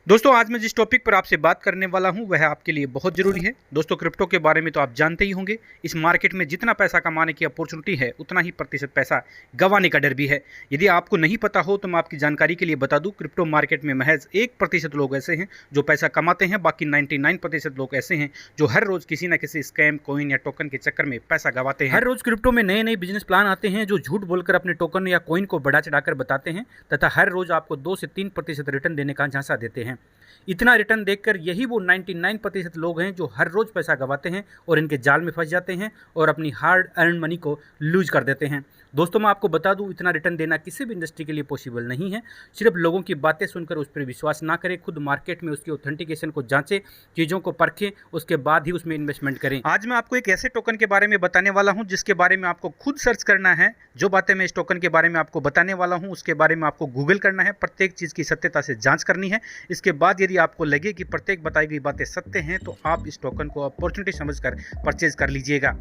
दोस्तों आज मैं जिस टॉपिक पर आपसे बात करने वाला हूं वह आपके लिए बहुत ज़रूरी है। दोस्तों क्रिप्टो के बारे में तो आप जानते ही होंगे। इस मार्केट में जितना पैसा कमाने की अपॉर्चुनिटी है उतना ही प्रतिशत पैसा गंवाने का डर भी है। यदि आपको नहीं पता हो तो मैं आपकी जानकारी के लिए बता दूं, क्रिप्टो मार्केट में महज 1% लोग ऐसे हैं जो पैसा कमाते हैं, बाकी 99% लोग ऐसे हैं जो हर रोज़ किसी न किसी स्कैम, कॉइन या टोकन के चक्कर में पैसा गंवाते हैं। हर रोज़ क्रिप्टो में नए नए बिजनेस प्लान आते हैं जो झूठ बोलकर अपने टोकन या कॉइन को बढ़ा चढ़ाकर बताते हैं तथा हर रोज़ आपको 2 से 3% रिटर्न देने का झांसा देते हैं। इतना रिटर्न देखकर यही वो 99% लोग हैं जो हर रोज़ पैसा गंवाते हैं और इनके जाल में फंस जाते हैं और अपनी हार्ड अर्न मनी को लूज कर देते हैं। दोस्तों मैं आपको बता दूं, इतना रिटर्न देना किसी भी इंडस्ट्री के लिए पॉसिबल नहीं है। सिर्फ लोगों की बातें सुनकर उस पर विश्वास ना करें, खुद मार्केट में उसकी ऑथेंटिकेशन को जांचें, चीज़ों को परखें, उसके बाद ही उसमें इन्वेस्टमेंट करें। आज मैं आपको एक ऐसे टोकन के बारे में बताने वाला हूं जिसके बारे में आपको खुद सर्च करना है। जो बातें मैं इस टोकन के बारे में आपको बताने वाला हूं उसके बारे में आपको गूगल करना है, प्रत्येक चीज़ की सत्यता से जाँच करनी है। इसके बाद यदि आपको लगे कि प्रत्येक बताई गई बातें सत्य हैं तो आप इस टोकन को अपॉर्चुनिटी समझकर परचेज कर लीजिएगा।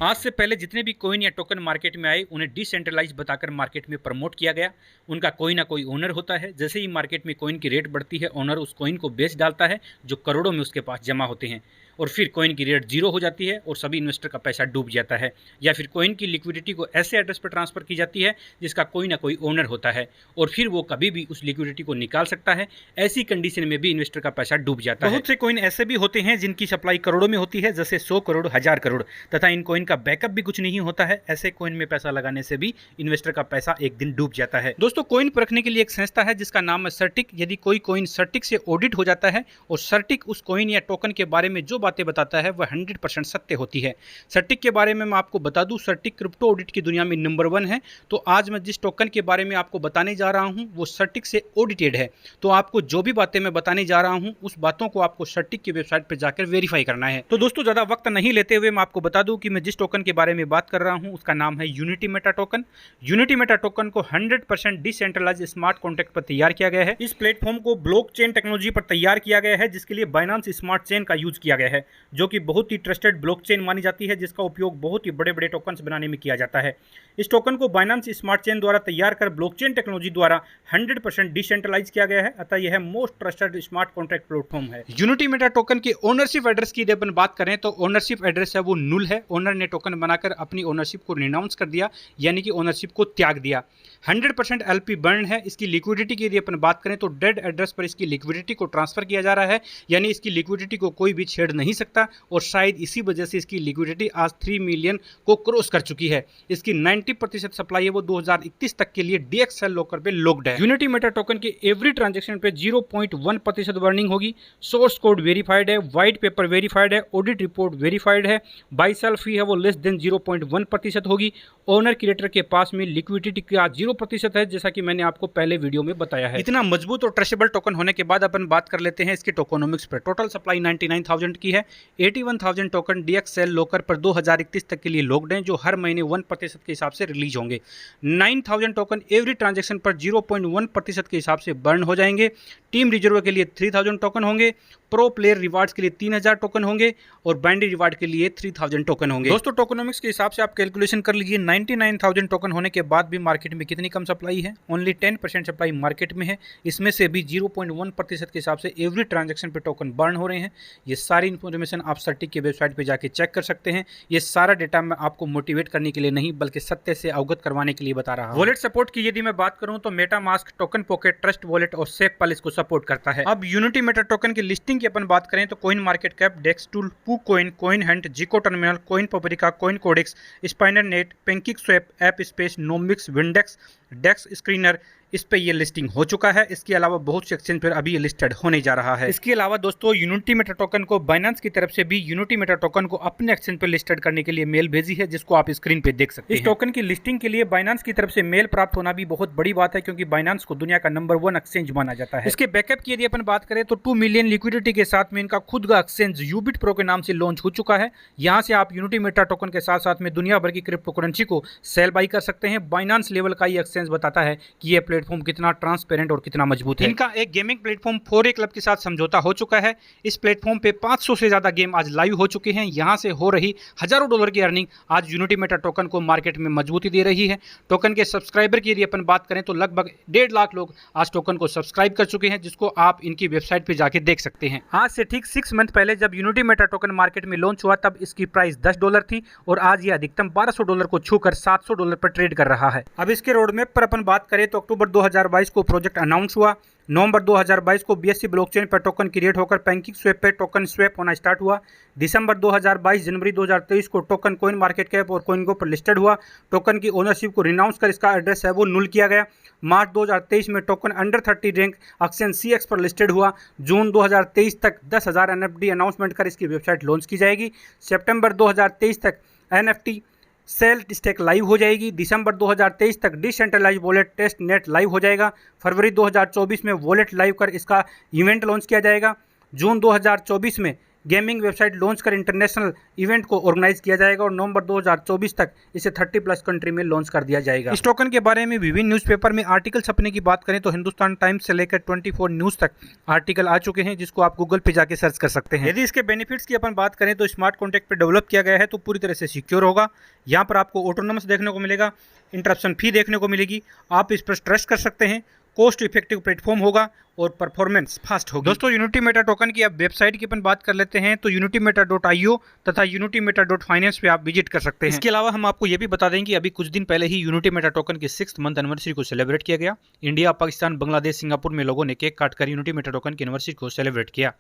आज से पहले जितने भी कॉइन या टोकन मार्केट में आए उन्हें डिसेंट्रलाइज बताकर मार्केट में प्रमोट किया गया। उनका कोई ना कोई ओनर होता है। जैसे ही मार्केट में कॉइन की रेट बढ़ती है, ओनर उस कॉइन को बेच डालता है जो करोड़ों में उसके पास जमा होते हैं, और फिर कॉइन की रेट जीरो हो जाती है और सभी इन्वेस्टर का पैसा डूब जाता है। या फिर कॉइन की लिक्विडिटी को ऐसे एड्रेस पर ट्रांसफर की जाती है जिसका कोई ना कोई ओनर होता है और फिर वो कभी भी उस लिक्विडिटी को निकाल सकता है। ऐसी कंडीशन में भी इन्वेस्टर का पैसा डूब जाता है। बहुत से कॉइन ऐसे भी होते हैं जिनकी सप्लाई करोड़ों में होती है, जैसे 100 करोड़, 1000 करोड़, तथा इन कॉइन का बैकअप भी कुछ नहीं होता है। ऐसे कॉइन में पैसा लगाने से भी इन्वेस्टर का पैसा एक दिन डूब जाता है। दोस्तों कॉइन परखने के लिए एक संस्था है जिसका नाम है सर्टिक। यदि कोई कॉइन सर्टिक से ऑडिट हो जाता है और सर्टिक उस कॉइन या टोकन के बारे में जो बातें बताता है 100% सत्य होती है। सर्टिक के बारे में मैं आपको बता दूं, सर्टिक क्रिप्टो ऑडिट की दुनिया में नंबर 1 है। तो आज मैं जिस टोकन के बारे में आपको बताने जा रहा हूं वो सर्टिक से ऑडिटेड है। तो आपको जो भी बातें मैं बताने जा रहा हूं उस बातों को आपको सर्टिक की वेबसाइट पर जाकर वेरीफाई करना है। तो दोस्तों ज़्यादा वक्त नहीं लेते हुए मैं आपको बता दूं कि मैं जिस टोकन के बारे में बात कर रहा हूं उसका नाम है unity Meta token. Unity Meta token को 100% डिसेंट्रलाइज स्मार्ट कॉन्ट्रैक्ट पर तैयार किया गया है। इस प्लेटफॉर्म को ब्लॉकचेन टेक्नोलॉजी पर तैयार किया गया है जिसके लिए बाइनेंस स्मार्ट चेन का यूज किया गया है, जो कि बहुत ही ट्रस्टेड ब्लॉकचेन मानी जाती है, जिसका उपयोग बहुत ही बड़े बड़े टोकन्स बनाने में किया जाता है। इस टोकन को बाइनेंस स्मार्ट चेन द्वारा तैयार कर ब्लॉकचेन टेक्नोलॉजी द्वारा 100% डिसेंट्रलाइज किया गया है, अतः यह most trusted smart contract platform है। यूनिटी मेटा टोकन के ओनरशिप एड्रेस की यदि अपन बात करें तो ओनरशिप एड्रेस है वो नुल है। ओनर ने टोकन बनाकर अपनी ओनरशिप को रिनाउंस कर दिया, यानी कि ओनरशिप को त्याग दिया। 100% एलपी बर्न है। इसकी लिक्विडिटी की यदि अपन बात करें तो डेड एड्रेस पर इसकी लिक्विडिटी को ट्रांसफर किया जा रहा है, यानी इसकी लिक्विडिटी को कोई भी छेड़ नहीं सकता, और शायद इसी वजह से इसकी लिक्विडिटी आज 3 मिलियन को क्रॉस कर चुकी है। इसकी 90% सप्लाई है वो 2031 तक के लिए DXL लॉकर पे लॉक्ड है। यूनिटी मेटा टोकन के एवरी ट्रांजेक्शन पे 0.1% बर्निंग होगी। सोर्स कोड वेरीफाइड है, व्हाइट पेपर वेरीफाइड है, ऑडिट रिपोर्ट वेरीफाइड है। बाई सेल फी है वो लेस देन 0.1% होगी। ओनर क्रिएटर के पास में लिक्विडिटी का 0% है, जैसा कि मैंने आपको पहले वीडियो में बताया है। इतना मजबूत और ट्रस्टेबल टोकन होने के बाद अपन बात कर लेते हैं इसके टोकोनॉमिक्स पर। टोटल सप्लाई 99,000 की है। 81,000 टोकन DXL लॉकर पर 2031 तक के लिए लॉक्ड हैं, जो हर महीने 1% के हिसाब से रिलीज होंगे। 9,000 टोकन एवरी ट्रांजेक्शन पर 0.1% के हिसाब से बर्न हो जाएंगे। टीम रिजर्व के लिए 3,000 टोकन होंगे। प्रो प्लेयर रिवार्ड्स के लिए 3,000 टोकन होंगे और बाइनरी रिवार्ड के लिए 3,000 टोकन होंगे। दोस्तों टोकोनॉमिक्स के हिसाब से आप कैलकुलेशन कर लीजिए, 99,000 टोकन होने के बाद भी मार्केट में कितनी कम सप्लाई है। ओनली 10% सप्लाई मार्केट में है। इसमें से भी 0.1% के हिसाब से एवरी ट्रांजेक्शन पे टोकन बर्न हो रहे हैं। ये सारी इन्फॉर्मेशन आप सर्टिक की वेबसाइट पर जाके चेक कर सकते हैं। ये सारा डेटा मैं आपको मोटिवेट करने के लिए नहीं बल्कि सत्य से अवगत करवाने के लिए बता रहा हूं। वॉलेट सपोर्ट की यदि मैं बात करूं तो MetaMask, Token Pocket, Trust Wallet और सेफ पल इसको सपोर्ट करता है। अब यूनिटी मेटा टोकन की लिस्टिंग की अपन बात करें तो CoinMarketCap, DEXTools, PooCoin, Coin Hunt, Gecko Terminal, CoinPaprika, CoinCodex, spinner net, PancakeSwap, ApeSpace, Nomics, Windex, DEX Screener, इस पे ये लिस्टिंग हो चुका है। इसके अलावा बहुत से एक्सचेंज पर अभी ये लिस्टेड होने जा रहा है। इसके अलावा दोस्तों यूनिटी मेटा टोकन को बाइनेंस की तरफ से भी यूनिटी मेटा टोकन को अपने एक्सचेंज पर लिस्टेड करने के लिए मेल भेजी है, जिसको आप स्क्रीन पे देख सकते हैं। इस टोकन की लिस्टिंग के लिए बाइनेंस की तरफ से मेल प्राप्त होना भी बहुत बड़ी बात है, क्योंकि बाइनेंस को दुनिया का नंबर 1 एक्सचेंज माना जाता है। इसके बैकअप की यदि अपन बात करें तो 2 मिलियन लिक्विडिटी के साथ में इनका खुद का एक्सचेंज यूबिट प्रो के नाम से लॉन्च हो चुका है। यहाँ से आप यूनिटी मेटा टोकन के साथ साथ में दुनिया भर की क्रिप्टो करेंसी को सेल बाई कर सकते हैं। बाइनेंस लेवल का ये एक्सचेंज बताता है कि ये प्लेटफॉर्म प्लेटफॉर्म कितना ट्रांसपेरेंट और कितना मजबूत है। इनका एक गेमिंग प्लेटफॉर्म 4A क्लब के साथ समझौता हो चुका है। इस प्लेटफॉर्म पे 500 से ज़्यादा गेम आज लाइव हो चुके हैं। यहाँ से हो रही हज़ारों डॉलर की अर्निंग आज यूनिटी मेटा टोकन को मार्केट में मजबूती दे रही है। टोकन के सब्सक्राइबर की यदि अपन बात करें तो लगभग 1.5 लाख लोग आज टोकन को सब्सक्राइब कर चुके हैं, जिसको आप इनकी वेबसाइट पर जाके देख सकते हैं। आज से ठीक 6 मंथ पहले जब यूनिटी मेटा टोकन मार्केट में लॉन्च हुआ तब इसकी प्राइस $10 थी और आज ये अधिकतम $1200 को छूकर $700 पर ट्रेड कर रहा है। अब इसके रोड मैप पर अपन बात करें तो अक्टूबर 2022 को प्रोजेक्ट अनाउंस हुआ। नवंबर 2022 को BSC ब्लॉकचेन पर टोकन क्रिएट होकर पैंकेकस्वैप पे टोकन स्वैप होना स्टार्ट हुआ। दिसंबर 2022 जनवरी 2023 को टोकन कोइन मार्केट कैप और कोइनगो पर लिस्टेड हुआ। टोकन की ओनरशिप को रिनाउंस कर इसका एड्रेस है वो नुल किया गया। मार्च 2023 में token under 30 rank exchange CX पर लिस्टेड हुआ। जून 2023 तक 10,000 NFT अनाउंसमेंट कर इसकी वेबसाइट लॉन्च की जाएगी। सितंबर 2023 तक NFT सेल स्टेक लाइव हो जाएगी। दिसंबर 2023 तक decentralize wallet test net live हो जाएगा। फरवरी 2024 में वॉलेट लाइव कर इसका इवेंट लॉन्च किया जाएगा। जून 2024 में गेमिंग वेबसाइट लॉन्च कर इंटरनेशनल इवेंट को ऑर्गेनाइज किया जाएगा और नवंबर 2024 तक इसे 30+ कंट्री में लॉन्च कर दिया जाएगा। इस टोकन के बारे में विभिन्न न्यूज़पेपर में आर्टिकल छपने की बात करें तो हिंदुस्तान टाइम्स से लेकर 24 न्यूज़ तक आर्टिकल आ चुके हैं, जिसको आप गूगल पे जाके सर्च कर सकते हैं। यदि इसके बेनिफिट्स की अपन बात करें तो स्मार्ट कॉन्ट्रैक्ट पे डेवलप किया गया है तो पूरी तरह से सिक्योर होगा। यहाँ पर आपको ऑटोनोमस देखने को मिलेगा, इंटरप्शन फी देखने को मिलेगी, आप इस पर ट्रस्ट कर सकते हैं, कॉस्ट इफेक्टिव प्लेटफॉर्म होगा और परफॉर्मेंस फास्ट होगी। दोस्तों यूनिटी मेटा टोकन की अब वेबसाइट की अपन बात कर लेते हैं तो unitymeta.io तथा unitymeta.finance पे आप विजिट कर सकते हैं। इसके अलावा हम आपको ये भी बता दें कि अभी कुछ दिन पहले ही यूनिटी मेटा टोकन की 6th मंथ एनिवर्सरी को सेलिब्रेट किया गया। इंडिया, पाकिस्तान, बांग्लादेश, सिंगापुर में लोगों ने केक काटकर यूनिटी मेटा टोकन की एनिवर्सरी को सेलिब्रेट किया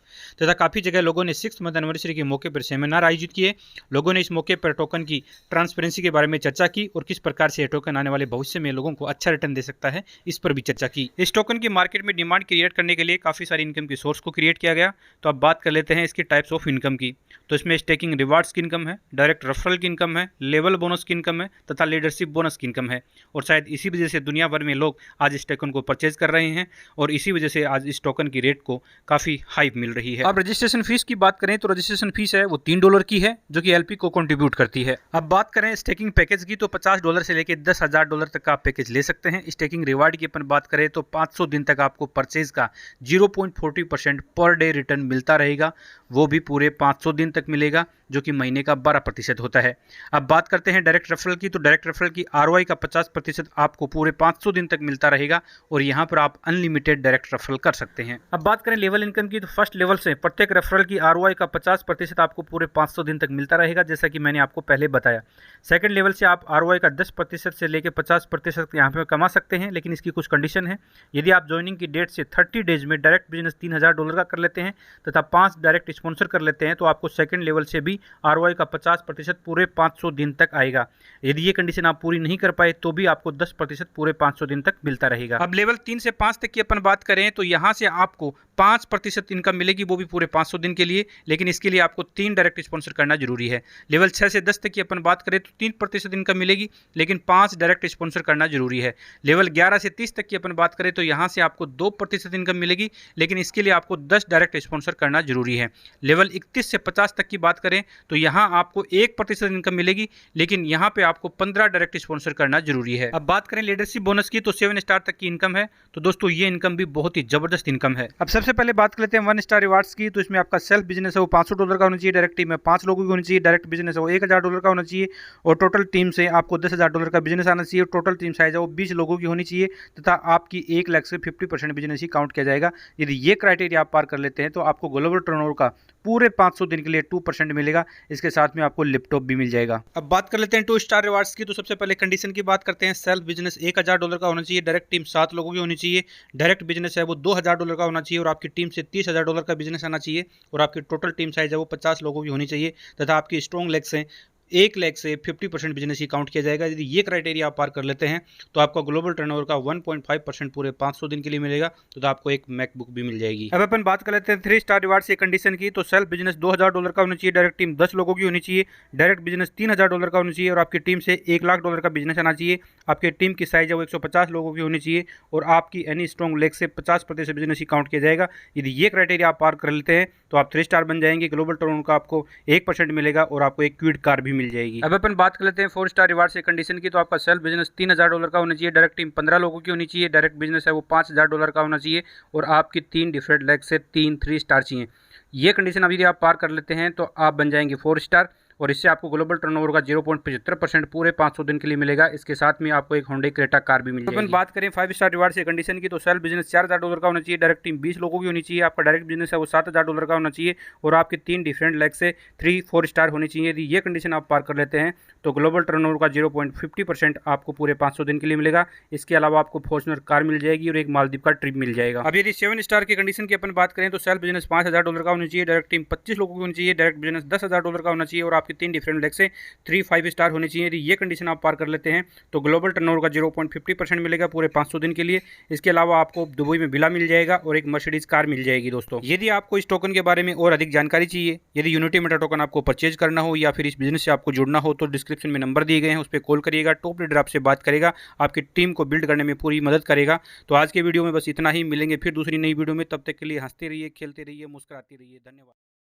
तथा काफ़ी जगह लोगों ने 6th मंथ एनिवर्सरी के मौके पर सेमिनार आयोजित किए। लोगों ने इस मौके पर टोकन की ट्रांसपेरेंसी के बारे में चर्चा की और किस प्रकार से यह टोकन आने वाले भविष्य में लोगों को अच्छा रिटर्न दे सकता है, इस पर भी चर्चा की। इस टोकन की मार्केट में डिमांड क्रिएट करने के लिए काफ़ी सारी इनकम की सोर्स को क्रिएट किया गया। तो अब बात कर लेते हैं इसकी टाइप्स ऑफ इनकम की। तो इसमें स्टेकिंग रिवार्ड्स की इनकम है, डायरेक्ट रेफरल की इनकम है, लेवल बोनस की इनकम है तथा लीडरशिप बोनस की इनकम है। और शायद इसी वजह से दुनिया भर में लोग आज इस टोकन को परचेज कर रहे हैं और इसी वजह से आज इस टोकन की रेट को काफ़ी हाइप मिल रही है। अब रजिस्ट्रेशन फीस की बात करें तो रजिस्ट्रेशन फीस है वो $3 की है, जो कि LP को कंट्रीब्यूट करती है। अब बात करें स्टेकिंग पैकेज की तो $50 से लेकर $10,000 तक का आप पैकेज ले सकते हैं। स्टेकिंग रिवार्ड की अपन बात करें तो 500 दिन तक आपको परचेज का 0.40% पर डे रिटर्न मिलता रहेगा, वो भी पूरे 500 दिन तक मिलेगा, जो कि महीने का 12% होता है। अब बात करते हैं डायरेक्ट रेफरल की तो डायरेक्ट रेफरल की ROI का 50% आपको पूरे 500 दिन तक मिलता रहेगा और यहाँ पर आप अनलिमिटेड डायरेक्ट रेफरल कर सकते हैं। अब बात करें लेवल इनकम की तो फर्स्ट लेवल से प्रत्येक रेफरल की ROI का 50% आपको पूरे 500 दिन तक मिलता रहेगा, जैसा कि मैंने आपको पहले बताया। सेकंड लेवल से आप ROI का 10% से लेकर 50% यहाँ पे कमा सकते हैं, लेकिन इसकी कुछ कंडीशन है। यदि आप ज्वाइनिंग की डेट से 30 डेज में डायरेक्ट बिजनेस $3,000 का कर लेते हैं तथा 5 डायरेक्ट स्पॉन्सर कर लेते हैं तो आपको सेकंड लेवल से भी ROI का 50% पूरे 500 दिन तक आएगा। यदि ये कंडीशन आप पूरी नहीं कर पाए तो भी आपको 10% पूरे 500 दिन तक मिलता रहेगा। अब लेवल 3 से 5 तक की अपन बात करें तो यहाँ से आपको 5% इनकम मिलेगी, वो भी पूरे 500 दिन के लिए, लेकिन इसके लिए आपको 3 डायरेक्ट स्पॉन्सर करना जरूरी है। लेवल 6 से 10 तक की अपन बात करें तो 3% इनकम मिलेगी, लेकिन 5 डायरेक्ट स्पॉन्सर करना जरूरी है। लेवल 11 से 30 तक की अपन बात करें तो यहाँ से आपको 2% इनकम मिलेगी, लेकिन इसके लिए आपको 10 डायरेक्ट स्पॉन्सर करना जरूरी है। लेवल 31 से 50 तक की बात करें तो यहाँ आपको 1% इनकम मिलेगी, लेकिन यहाँ पे आपको 15 डायरेक्ट स्पॉन्सर करना जरूरी है। अब बात करें लीडरशिप बोनस की तो 7 स्टार तक की इनकम है। तो दोस्तों ये इनकम भी बहुत ही जबरदस्त इनकम है। अब सबसे पहले बात कर लेते हैं 1 स्टार रिवार्ड्स की। तो इसमें आपका सेल्फ बिजनेस है वो $500 का होना चाहिए, डायरेक्ट टीम में 5 लोगों की होनी चाहिए, डायरेक्ट बिजनेस है वो $1,000 का होना चाहिए और टोटल टीम से आपको $10,000 का बिजनेस आना चाहिए। टोटल टीम साइज है वो 20 लोगों की होनी चाहिए तथा आपकी 1 लाख से 50% बिजनेस ही काउंट किया जाएगा। यदि ये क्राइटेरिया आप पार कर लेते हैं तो आपको ग्लोबल टर्नओवर का पूरे 500 दिन के लिए 2% मिलेगा। इसके साथ में आपको लैपटॉप भी मिल जाएगा। अब बात कर लेते हैं 2 स्टार रिवार्ड्स की। तो सबसे पहले कंडीशन की बात करते हैं। सेल्फ बिजनेस $1,000 का होना चाहिए, डायरेक्ट टीम 7 लोगों की होनी चाहिए, डायरेक्ट बिजनेस है वो $2,000 का होना चाहिए और आपकी टीम से $30,000 का बिजनेस आना चाहिए और आपकी टोटल टीम साइज है वो 50 लोगों की होनी चाहिए तथा आपकी स्ट्रॉन्ग लेग्स हैं 1 लाख से 50% बिजनेस ही काउंट किया जाएगा। यदि ये क्राइटेरिया आप पार कर लेते हैं तो आपका ग्लोबल टर्नओवर का 1.5% पूरे 500 दिन के लिए मिलेगा, तो आपको एक मैकबुक भी मिल जाएगी। अब अपन बात कर लेते हैं 3 स्टार रिवार्ड से कंडीशन की। तो सेल्फ बिजनेस $2,000 का होना चाहिए, डायरेक्ट टीम 10 लोगों की होनी चाहिए, डायरेक्ट बिजनेस $3,000 का होना चाहिए और आपकी टीम से $1 लाख का बिजनेस आना चाहिए। आपकी टीम की साइज है वो 150 लोगों की होनी चाहिए और आपकी एनी स्ट्रॉन्ग लेग से 50% बिजनेस ही काउंट किया जाएगा। यदि ये क्राइटेरिया आप पार कर लेते हैं तो आप 3 स्टार बन जाएंगे। ग्लोबल टर्नओवर का आपको 1% मिलेगा और आपको एक क्विड कार भी मिल जाएगी। अब अपन बात कर लेते हैं 4 स्टार रिवार्ड से कंडीशन की। तो आपका सेल्फ बिजनेस $3000 का होना चाहिए, डायरेक्ट टीम 15 लोगों की होनी चाहिए, डायरेक्ट बिजनेस है वो $5000 का होना चाहिए और आपकी 3 डिफरेंट लेग से 3 स्टार चाहिए। ये कंडीशन अभी यदि आप पार कर लेते हैं तो आप बन जाएंगे 4 स्टार और इससे आपको ग्लोबल टर्नओवर का 0.75% पूरे 500 दिन के लिए मिलेगा। इसके साथ में आपको एक होंडा क्रेटा कार भी मिल जाएगी। अपन बात करें 5 स्टार रिवार्ड से कंडीशन की, तो सेल्फ बिजनेस $4000 का होना चाहिए, डायरेक्ट टीम 20 लोगों की होनी चाहिए, आपका डायरेक्ट बिजनेस है वो $7000 का होना चाहिए और आपके 3 डिफरेंट लेग से 4 स्टार होनी चाहिए। यदि ये कंडीशन आप पार कर लेते हैं तो ग्लोबल टर्नओवर का 0.50% आपको पूरे 500 दिन के लिए मिलेगा। इसके अलावा आपको फॉर्च्यूनर कार मिल जाएगी और एक मालदीव का ट्रिप मिल जाएगा। अब यदि 7 स्टार की कंडीशन की अपन बात करें तो सेल्फ बिजनेस $5000 का होना चाहिए, डायरेक्ट टीम 25 लोगों की होनी चाहिए, डायरेक्ट बिजनेस $10000 का होना चाहिए और आपके 3 डिफरेंट लेग से 5 स्टार होनी चाहिए। यदि ये कंडीशन आप पार कर लेते हैं तो ग्लोबल टर्नओवर का 0.50% मिलेगा पूरे 500 दिन के लिए। इसके अलावा आपको दुबई में विला मिल जाएगा और एक मर्सिडीज कार मिल जाएगी। दोस्तों, यदि आपको इस टोकन के बारे में और अधिक जानकारी चाहिए, यदि यूनिटी मेटा टोकन आपको परचेज करना हो या फिर इस बिजनेस से आपको जुड़ना हो तो डिस्क्रिप्शन में नंबर दिए गए हैं, उस पर कॉल करिएगा। टॉप लीडर आपसे बात करेगा, आपकी टीम को बिल्ड करने में पूरी मदद करेगा। तो आज के वीडियो में बस इतना ही, मिलेंगे फिर दूसरी नई वीडियो में। तब तक के लिए हंसते रहिए, खेलते रहिए, मुस्कुराते रहिए। धन्यवाद।